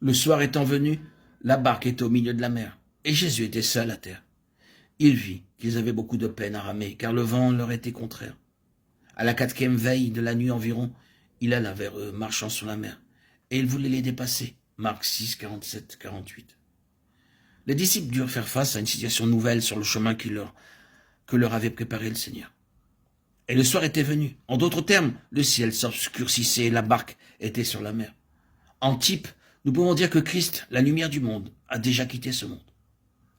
Le soir étant venu, la barque était au milieu de la mer, et Jésus était seul à terre. Il vit qu'ils avaient beaucoup de peine à ramer, car le vent leur était contraire. À la 4e veille de la nuit environ, il alla vers eux, marchant sur la mer, et il voulait les dépasser. Marc 6, 47, 48. Les disciples durent faire face à une situation nouvelle sur le chemin que leur avait préparé le Seigneur. Et le soir était venu. En d'autres termes, le ciel s'obscurcissait et la barque était sur la mer. En type, nous pouvons dire que Christ, la lumière du monde, a déjà quitté ce monde.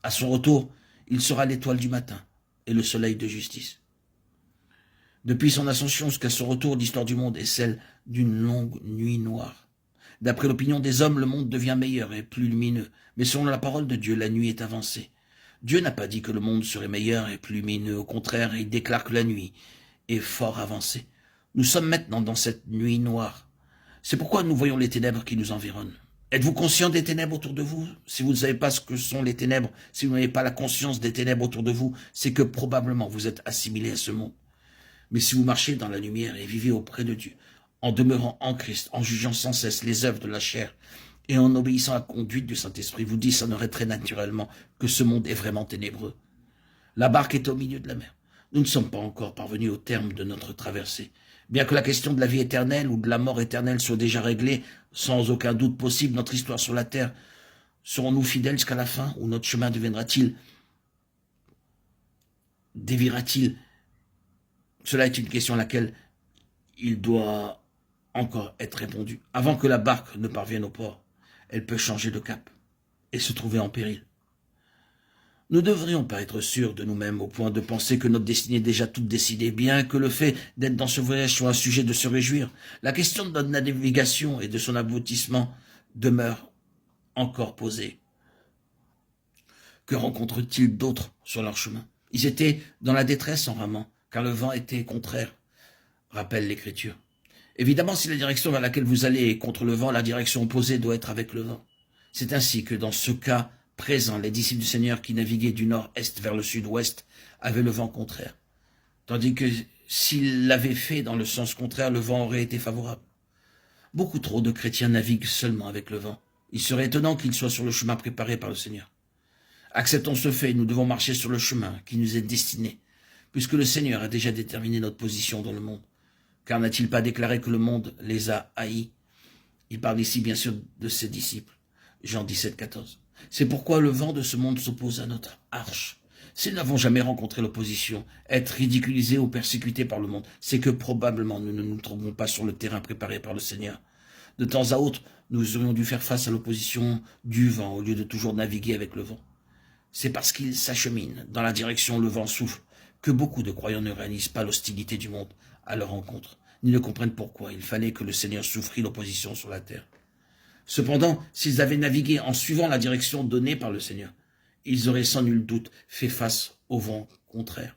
À son retour, il sera l'étoile du matin et le soleil de justice. Depuis son ascension jusqu'à son retour, l'histoire du monde est celle d'une longue nuit noire. D'après l'opinion des hommes, le monde devient meilleur et plus lumineux. Mais selon la parole de Dieu, la nuit est avancée. Dieu n'a pas dit que le monde serait meilleur et plus lumineux. Au contraire, il déclare que la nuit est fort avancée. Nous sommes maintenant dans cette nuit noire. C'est pourquoi nous voyons les ténèbres qui nous environnent. Êtes-vous conscient des ténèbres autour de vous? Si vous ne savez pas ce que sont les ténèbres, si vous n'avez pas la conscience des ténèbres autour de vous, c'est que probablement vous êtes assimilé à ce monde. Mais si vous marchez dans la lumière et vivez auprès de Dieu, en demeurant en Christ, en jugeant sans cesse les œuvres de la chair et en obéissant à la conduite du Saint-Esprit, vous discernerez très naturellement que ce monde est vraiment ténébreux. La barque est au milieu de la mer. Nous ne sommes pas encore parvenus au terme de notre traversée. Bien que la question de la vie éternelle ou de la mort éternelle soit déjà réglée, sans aucun doute possible, notre histoire sur la terre, serons-nous fidèles jusqu'à la fin, ou notre chemin déviera-t-il? Cela est une question à laquelle il doit encore être répondu. Avant que la barque ne parvienne au port, elle peut changer de cap et se trouver en péril. Nous ne devrions pas être sûrs de nous-mêmes au point de penser que notre destinée est déjà toute décidée, bien que le fait d'être dans ce voyage soit un sujet de se réjouir. La question de notre navigation et de son aboutissement demeure encore posée. Que rencontrent-ils d'autres sur leur chemin? Ils étaient dans la détresse en ramant, car le vent était contraire, rappelle l'Écriture. Évidemment, si la direction vers laquelle vous allez est contre le vent, la direction opposée doit être avec le vent. C'est ainsi que dans ce cas présent, les disciples du Seigneur qui naviguaient du nord-est vers le sud-ouest avaient le vent contraire. Tandis que s'ils l'avaient fait dans le sens contraire, le vent aurait été favorable. Beaucoup trop de chrétiens naviguent seulement avec le vent. Il serait étonnant qu'ils soient sur le chemin préparé par le Seigneur. Acceptons ce fait, nous devons marcher sur le chemin qui nous est destiné, puisque le Seigneur a déjà déterminé notre position dans le monde. Car n'a-t-il pas déclaré que le monde les a haïs? Il parle ici bien sûr de ses disciples. Jean 17, 14. C'est pourquoi le vent de ce monde s'oppose à notre arche. Si nous n'avons jamais rencontré l'opposition, être ridiculisés ou persécutés par le monde, c'est que probablement nous ne nous trouvons pas sur le terrain préparé par le Seigneur. De temps à autre, nous aurions dû faire face à l'opposition du vent au lieu de toujours naviguer avec le vent. C'est parce qu'il s'achemine dans la direction où le vent souffle que beaucoup de croyants ne réalisent pas l'hostilité du monde à leur rencontre, ni ne comprennent pourquoi il fallait que le Seigneur souffrit l'opposition sur la terre. Cependant, s'ils avaient navigué en suivant la direction donnée par le Seigneur, ils auraient sans nul doute fait face au vent contraire.